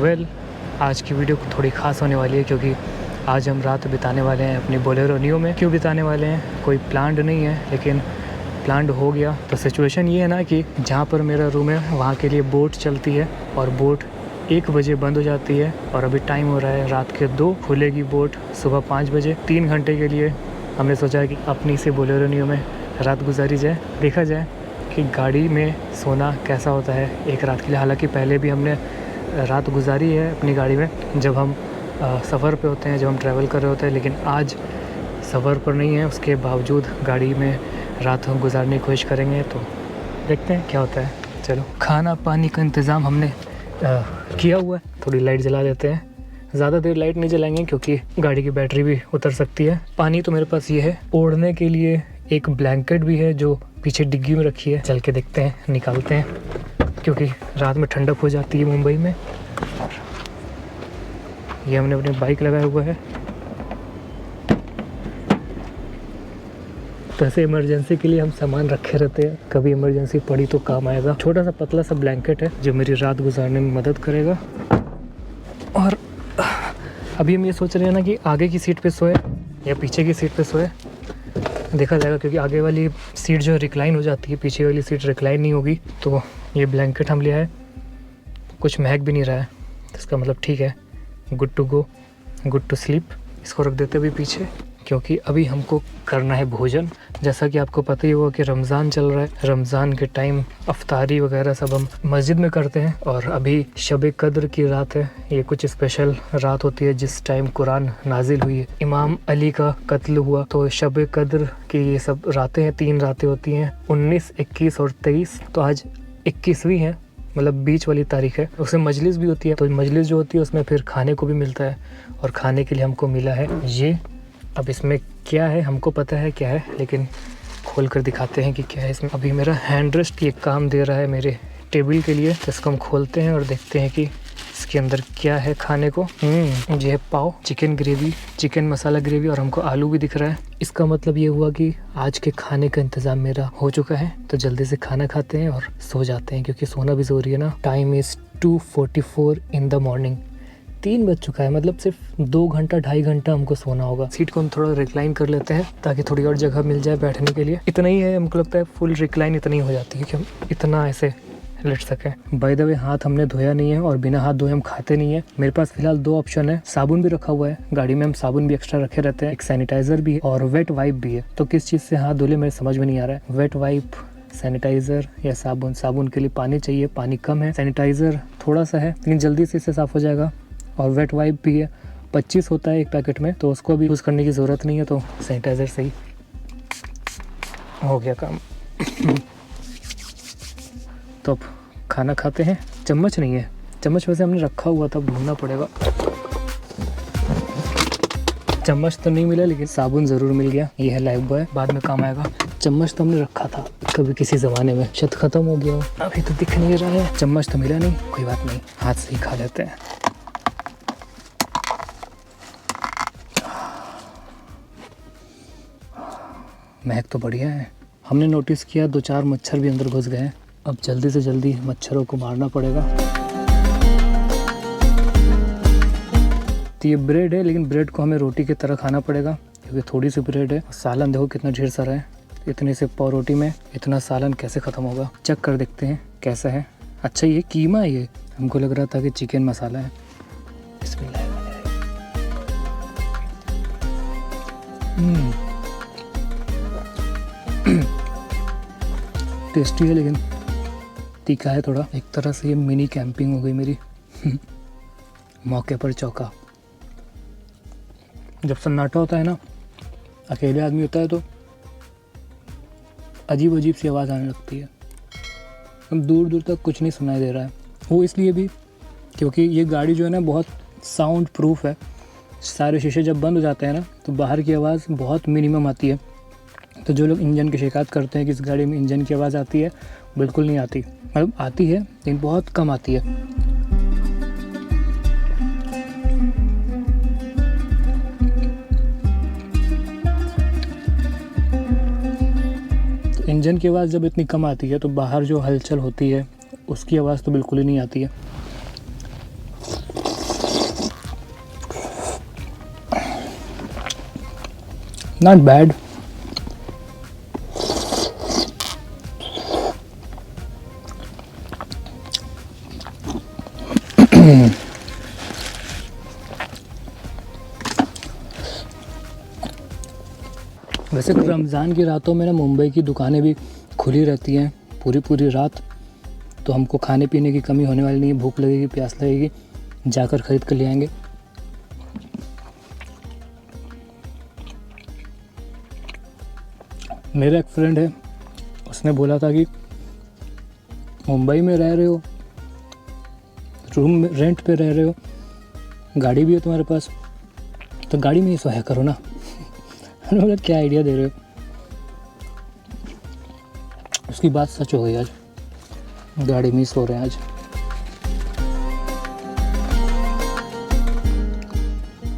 Well, आज की video थोड़ी ख़ास होने वाली है क्योंकि आज हम रात बिताने वाले हैं अपनी बोलेरो नियो में। क्यों बिताने वाले हैं, कोई प्लान्ड नहीं है लेकिन प्लान्ड हो गया। तो सिचुएशन ये है ना कि जहाँ पर मेरा रूम है वहाँ के लिए बोट चलती है और बोट 1 बजे बंद हो जाती है और अभी टाइम हो रहा है रात के 2। खुलेगी बोट सुबह 5 बजे। 3 घंटे के लिए हमने सोचा कि अपनी से बोलेरो नियो में रात गुजारी जाए, देखा जाए कि गाड़ी में सोना कैसा होता है एक रात के लिए। हालांकि पहले भी हमने रात गुजारी है अपनी गाड़ी में जब हम सफ़र पे होते हैं, जब हम ट्रैवल कर रहे होते हैं, लेकिन आज सफ़र पर नहीं है, उसके बावजूद गाड़ी में रात हम गुजारने की कोशिश करेंगे। तो देखते हैं क्या होता है। चलो, खाना पानी का इंतज़ाम हमने किया हुआ है। थोड़ी लाइट जला देते हैं। ज़्यादा देर लाइट नहीं जलाएंगे क्योंकि गाड़ी की बैटरी भी उतर सकती है। पानी तो मेरे पास ये है, ओढ़ने के लिए एक ब्लैंकेट भी है जो पीछे डिग्गी में रखी है। चल के देखते हैं, निकालते हैं क्योंकि रात में ठंडक हो जाती है मुंबई में। ये हमने अपनी बाइक लगाया हुआ है, तो ऐसे इमरजेंसी के लिए हम सामान रखे रहते हैं, कभी इमरजेंसी पड़ी तो काम आएगा। छोटा सा पतला सा ब्लैंकेट है जो मेरी रात गुजारने में मदद करेगा। और अभी हम ये सोच रहे हैं ना कि आगे की सीट पे सोए या पीछे की सीट पे सोए, देखा जाएगा क्योंकि आगे वाली सीट जो रिक्लाइन हो जाती है, पीछे वाली सीट रिक्लाइन नहीं होगी। तो ये ब्लैंकेट हम लिया है, कुछ महक भी नहीं रहा है, तो इसका मतलब ठीक है, good to go, good to sleep. इसको रख देते अभी पीछे क्योंकि अभी हमको करना है भोजन। जैसा कि आपको पता ही होगा कि रमज़ान चल रहा है। रमज़ान के टाइम अफ्तारी वगैरह सब हम मस्जिद में करते हैं और अभी शब कद्र की रात है। ये कुछ स्पेशल रात होती है जिस टाइम कुरान नाजिल हुई है, इमाम अली का कत्ल हुआ। तो शब कद्र की ये सब रातें हैं, 3 रातें होती हैं, 19, 21 और 23। तो आज 21वीं है, मतलब बीच वाली तारीख है। उसमें मजलिस भी होती है, तो मजलिस जो होती है उसमें फिर खाने को भी मिलता है और खाने के लिए हमको मिला है ये। अब इसमें क्या है हमको पता है क्या है, लेकिन खोल कर दिखाते हैं कि क्या है इसमें। अभी मेरा हैंड रेस्ट ये काम दे रहा है मेरे टेबल के लिए, तो इसको हम खोलते हैं और देखते हैं कि इसके अंदर क्या है खाने को। ये है पाव, चिकन ग्रेवी, चिकन मसाला ग्रेवी, और हमको आलू भी दिख रहा है। इसका मतलब ये हुआ कि आज के खाने का इंतज़ाम मेरा हो चुका है। तो जल्दी से खाना खाते हैं और सो जाते हैं क्योंकि सोना भी ज़रूरी है ना। Time is 2:44 in the morning. 3 बज चुका है, मतलब सिर्फ 2 घंटा 2.5 घंटा हमको सोना होगा। सीट को हम थोड़ा रिक्लाइन कर लेते हैं ताकि थोड़ी और जगह मिल जाए बैठने के लिए। इतना ही है, हमको लगता है फुल रिक्लाइन इतनी हो जाती है कि हम इतना ऐसे लेट सकें। बाय द वे, हाथ हमने धोया नहीं है और बिना हाथ धोए हम खाते नहीं है। मेरे पास फिलहाल 2 ऑप्शन है, साबुन भी रखा हुआ है गाड़ी में, हम साबुन भी एक्स्ट्रा रखे रहते हैं, एक सैनिटाइजर भी है और वेट वाइप भी है। तो किस चीज़ से हाथ धुले मेरे समझ में नहीं आ रहा है, वेट वाइप, सैनिटाइजर या साबुन। साबुन के लिए पानी चाहिए, पानी कम है, सैनिटाइजर थोड़ा सा है लेकिन जल्दी से इससे साफ़ हो जाएगा। और वेट वाइप भी है, 25 होता है एक पैकेट में, तो उसको भी यूज़ करने की ज़रूरत नहीं है, तो सैनिटाइज़र से ही हो गया काम। तो अब खाना खाते हैं। चम्मच नहीं है, चम्मच वैसे हमने रखा हुआ था, ढूंढना पड़ेगा। चम्मच तो नहीं मिला लेकिन साबुन ज़रूर मिल गया। ये है लाइफ बॉय, बाद में काम आएगा। चम्मच तो हमने रखा था कभी किसी ज़माने में, शायद ख़त्म हो गया हो, अभी तो दिख नहीं रहा है। चम्मच तो मिला नहीं, कोई बात नहीं, हाथ से ही खा लेते हैं। महक तो बढ़िया है। हमने नोटिस किया 2-4 मच्छर भी अंदर घुस गए हैं। अब जल्दी से जल्दी मच्छरों को मारना पड़ेगा। तो ये ब्रेड है, लेकिन ब्रेड को हमें रोटी की तरह खाना पड़ेगा क्योंकि थोड़ी सी ब्रेड है। सालन देखो कितना ढेर सारा है, इतने से पाव रोटी में इतना सालन कैसे ख़त्म होगा। चेक कर देखते हैं कैसा है। अच्छा, ये कीमा है, ये हमको लग रहा था कि चिकन मसाला है। टेस्टी है लेकिन तीखा है थोड़ा। एक तरह से ये मिनी कैंपिंग हो गई मेरी। मौके पर चौका। जब सन्नाटा होता है ना, अकेले आदमी होता है तो अजीब अजीब सी आवाज़ आने लगती है। हम दूर दूर तक कुछ नहीं सुनाई दे रहा है। वो इसलिए भी क्योंकि ये गाड़ी जो है ना बहुत साउंड प्रूफ है। सारे शीशे जब बंद हो जाते हैं ना तो बाहर की आवाज़ बहुत मिनिमम आती है। तो जो लोग इंजन की शिकायत करते हैं कि इस गाड़ी में इंजन की आवाज़ आती है, बिल्कुल नहीं आती। मतलब आती है लेकिन बहुत कम आती है। तो इंजन की आवाज़ जब इतनी कम आती है तो बाहर जो हलचल होती है उसकी आवाज़ तो बिल्कुल ही नहीं आती है। Not bad. वैसे तो रमज़ान की रातों में ना मुंबई की दुकानें भी खुली रहती हैं पूरी पूरी रात, तो हमको खाने पीने की कमी होने वाली नहीं है। भूख लगेगी, प्यास लगेगी, जाकर ख़रीद कर ले आएंगे। मेरा एक फ्रेंड है, उसने बोला था कि मुंबई में रह रहे हो, रूम में रेंट पे रह रहे हो, गाड़ी भी है तुम्हारे पास, तो गाड़ी में ही सोया करो ना। मैंने बोला क्या आइडिया दे रहे हो। उसकी बात सच हो गई, आज गाड़ी में ही सो रहे हैं आज।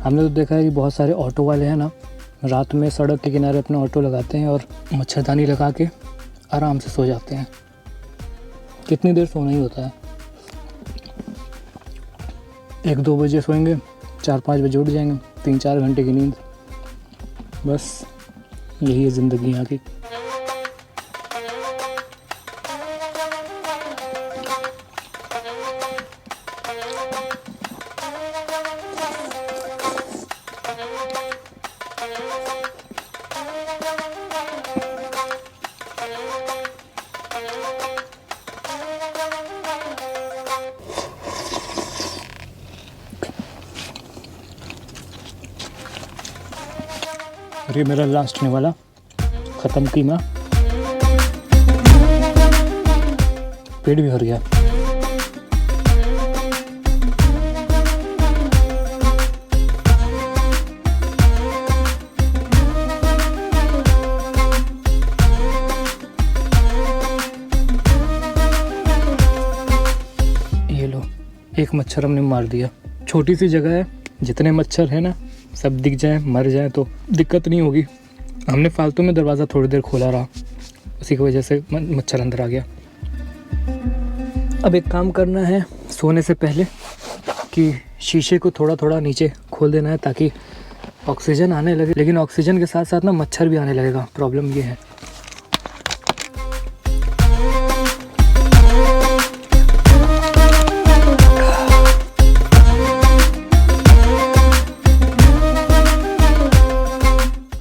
हमने तो देखा है कि बहुत सारे ऑटो वाले हैं ना, रात में सड़क के किनारे अपना ऑटो लगाते हैं और मच्छरदानी लगा के आराम से सो जाते हैं। कितनी देर सोना ही होता है, 1-2 बजे सोएंगे, 4-5 बजे उठ जाएंगे, 3-4 घंटे की नींद, बस यही है ज़िंदगी यहाँ की। और ये मेरा लास्ट होने वाला, ख़त्म कीमा, पेट भी भर गया। ये लो, एक मच्छर हमने मार दिया। छोटी सी जगह है, जितने मच्छर हैं ना सब दिख जाए, मर जाए तो दिक्कत नहीं होगी। हमने फालतू में दरवाज़ा थोड़ी देर खोला रहा, उसी की वजह से मच्छर अंदर आ गया। अब एक काम करना है सोने से पहले कि शीशे को थोड़ा थोड़ा नीचे खोल देना है ताकि ऑक्सीजन आने लगे, लेकिन ऑक्सीजन के साथ साथ ना मच्छर भी आने लगेगा। प्रॉब्लम ये है।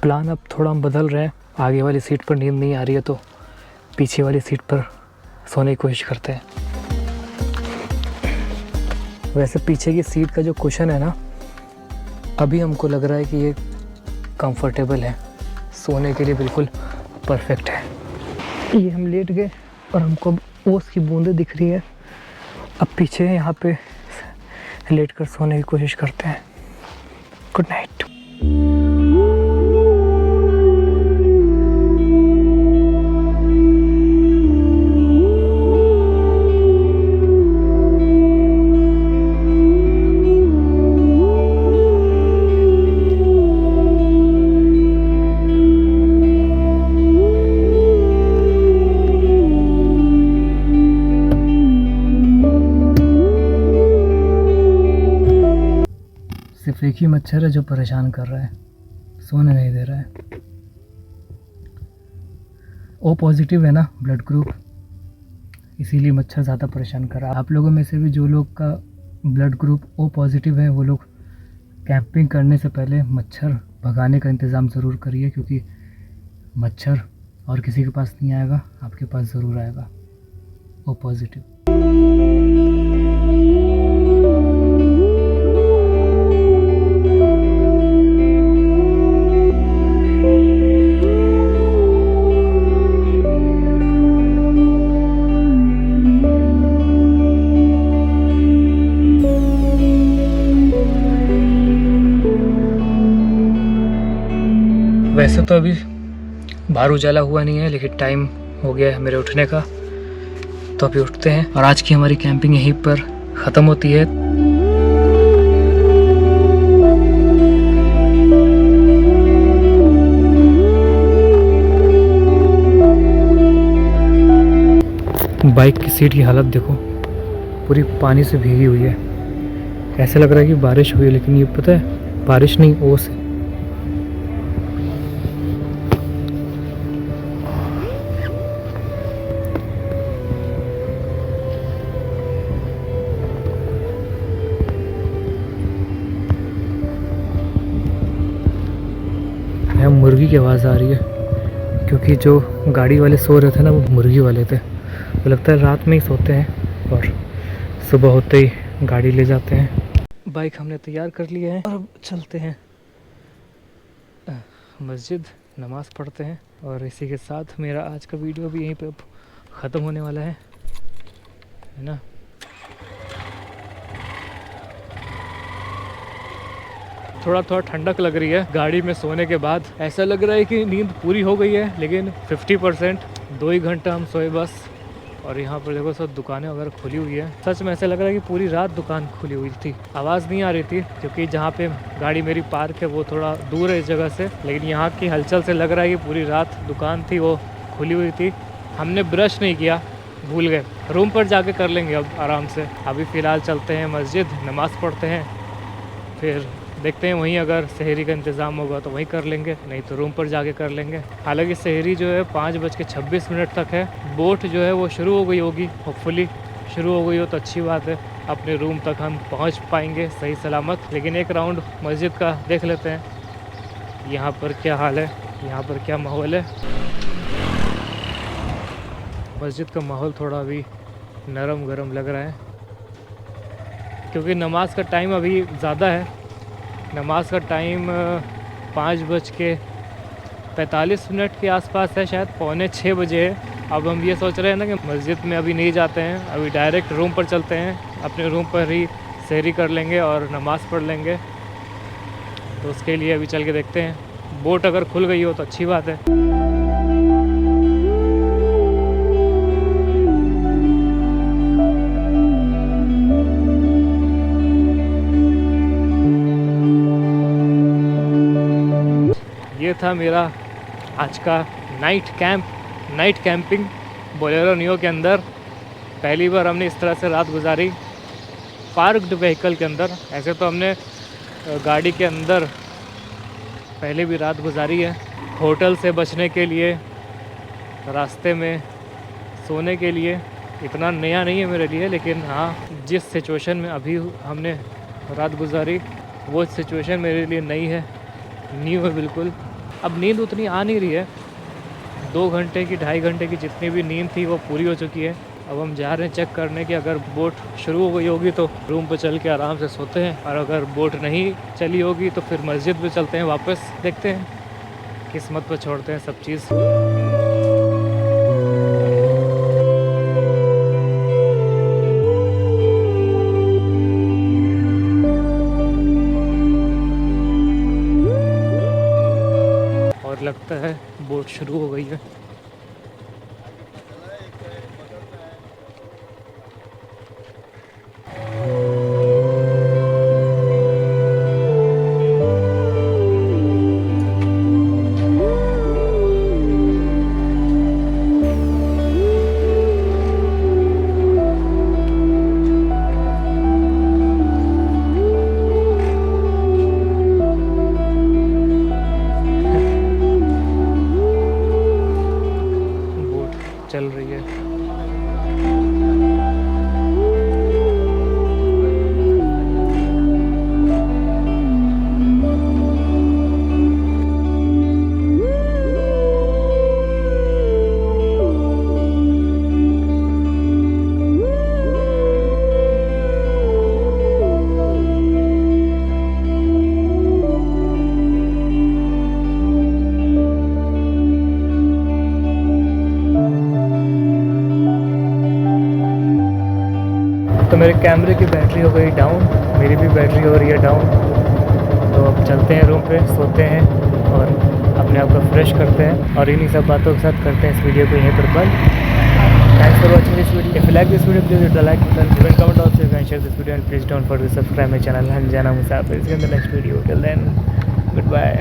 प्लान अब थोड़ा हम बदल रहे हैं। आगे वाली सीट पर नींद नहीं आ रही है तो पीछे वाली सीट पर सोने की कोशिश करते हैं। वैसे पीछे की सीट का जो कुशन है ना, अभी हमको लग रहा है कि ये कंफर्टेबल है, सोने के लिए बिल्कुल परफेक्ट है। ये हम लेट गए और हमको ओस की बूंदें दिख रही है। अब पीछे यहाँ पे लेट कर सोने की कोशिश करते हैं। Good night. सिर्फ एक ही मच्छर है जो परेशान कर रहा है, सोने नहीं दे रहा है। ओ पॉजिटिव है ना ब्लड ग्रुप, इसीलिए मच्छर ज़्यादा परेशान कर रहा है। आप लोगों में से भी जो लोग का ब्लड ग्रुप ओ पॉजिटिव है, वो लोग कैंपिंग करने से पहले मच्छर भगाने का इंतज़ाम ज़रूर करिए, क्योंकि मच्छर और किसी के पास नहीं आएगा, आपके पास ज़रूर आएगा ओ पॉजिटिव। वैसे तो अभी बाहर उजाला हुआ नहीं है, लेकिन टाइम हो गया है मेरे उठने का, तो अभी उठते हैं और आज की हमारी कैंपिंग यहीं पर ख़त्म होती है। बाइक की सीट की हालत देखो, पूरी पानी से भीगी हुई है। ऐसा लग रहा है कि बारिश हुई है, लेकिन ये पता है बारिश नहीं, ओस है। मुर्गी की आवाज़ आ रही है, क्योंकि जो गाड़ी वाले सो रहे थे ना वो मुर्गी वाले थे। वो लगता है रात में ही सोते हैं और सुबह होते ही गाड़ी ले जाते हैं। बाइक हमने तैयार कर लिया है और अब चलते हैं मस्जिद, नमाज़ पढ़ते हैं। और इसी के साथ मेरा आज का वीडियो भी यहीं पे अब ख़त्म होने वाला है ना। थोड़ा ठंडक लग रही है गाड़ी में सोने के बाद। ऐसा लग रहा है कि नींद पूरी हो गई है, लेकिन 50%। 2 ही घंटा हम सोए बस। और यहाँ पर देखो सब दुकानें वगैरह खुली हुई है। सच में ऐसा लग रहा है कि पूरी रात दुकान खुली हुई थी। आवाज़ नहीं आ रही थी क्योंकि जहाँ पे गाड़ी मेरी पार्क है वो थोड़ा दूर है इस जगह से, लेकिन यहाँ की हलचल से लग रहा है कि पूरी रात दुकान थी वो खुली हुई थी। हमने ब्रश नहीं किया, भूल गए। रूम पर जाके कर लेंगे अब आराम से। अभी फ़िलहाल चलते हैं मस्जिद, नमाज़ पढ़ते हैं, फिर देखते हैं वहीं अगर सहरी का इंतज़ाम होगा तो वहीं कर लेंगे, नहीं तो रूम पर जाके कर लेंगे। हालांकि सहरी जो है 5:26 तक है। बोट जो है वो शुरू हो गई होगी, होपफुली शुरू हो गई हो तो अच्छी बात है। अपने रूम तक हम पहुंच पाएंगे सही सलामत। लेकिन एक राउंड मस्जिद का देख लेते हैं यहाँ पर क्या हाल है, यहाँ पर क्या माहौल है। मस्जिद का माहौल थोड़ा अभी नरम गरम लग रहा है क्योंकि नमाज का टाइम अभी ज़्यादा है। नमाज का टाइम 5:45 के आसपास है, शायद 5:45 बजे है। अब हम ये सोच रहे हैं ना कि मस्जिद में अभी नहीं जाते हैं, अभी डायरेक्ट रूम पर चलते हैं। अपने रूम पर ही सहरी कर लेंगे और नमाज़ पढ़ लेंगे। तो उसके लिए अभी चल के देखते हैं। बोट अगर खुल गई हो तो अच्छी बात है। ये था मेरा आज का नाइट कैंपिंग बोलेरो नियो के अंदर। पहली बार हमने इस तरह से रात गुजारी पार्क्ड व्हीकल के अंदर। ऐसे तो हमने गाड़ी के अंदर पहले भी रात गुजारी है, होटल से बचने के लिए, रास्ते में सोने के लिए। इतना नया नहीं है मेरे लिए, लेकिन हाँ जिस सिचुएशन में अभी हमने रात गुजारी वो सिचुएशन मेरे लिए नई है, न्यू है बिल्कुल। अब नींद उतनी आ नहीं रही है, 2 घंटे की 2.5 घंटे की जितनी भी नींद थी वो पूरी हो चुकी है। अब हम जा रहे हैं चेक करने की अगर बोट शुरू हो गई होगी तो रूम पर चल के आराम से सोते हैं, और अगर बोट नहीं चली होगी तो फिर मस्जिद पे चलते हैं वापस। देखते हैं, किस्मत पर छोड़ते हैं सब चीज़। और लगता है बोट शुरू हो गई है। चल रही है। तो मेरे कैमरे की बैटरी हो गई डाउन, मेरी भी बैटरी हो रही है डाउन। तो अब चलते हैं रूम पे, सोते हैं और अपने आप को फ्रेश करते हैं, और इन्हीं सब बातों के साथ करते हैं इस वीडियो को यहीं पर बंद। Thanks for watching this video. If you like this video please hit the like button, give and comment also, you can share this video and please don't forget to subscribe my channel Hanjana Musafir. In the next video, till then good bye.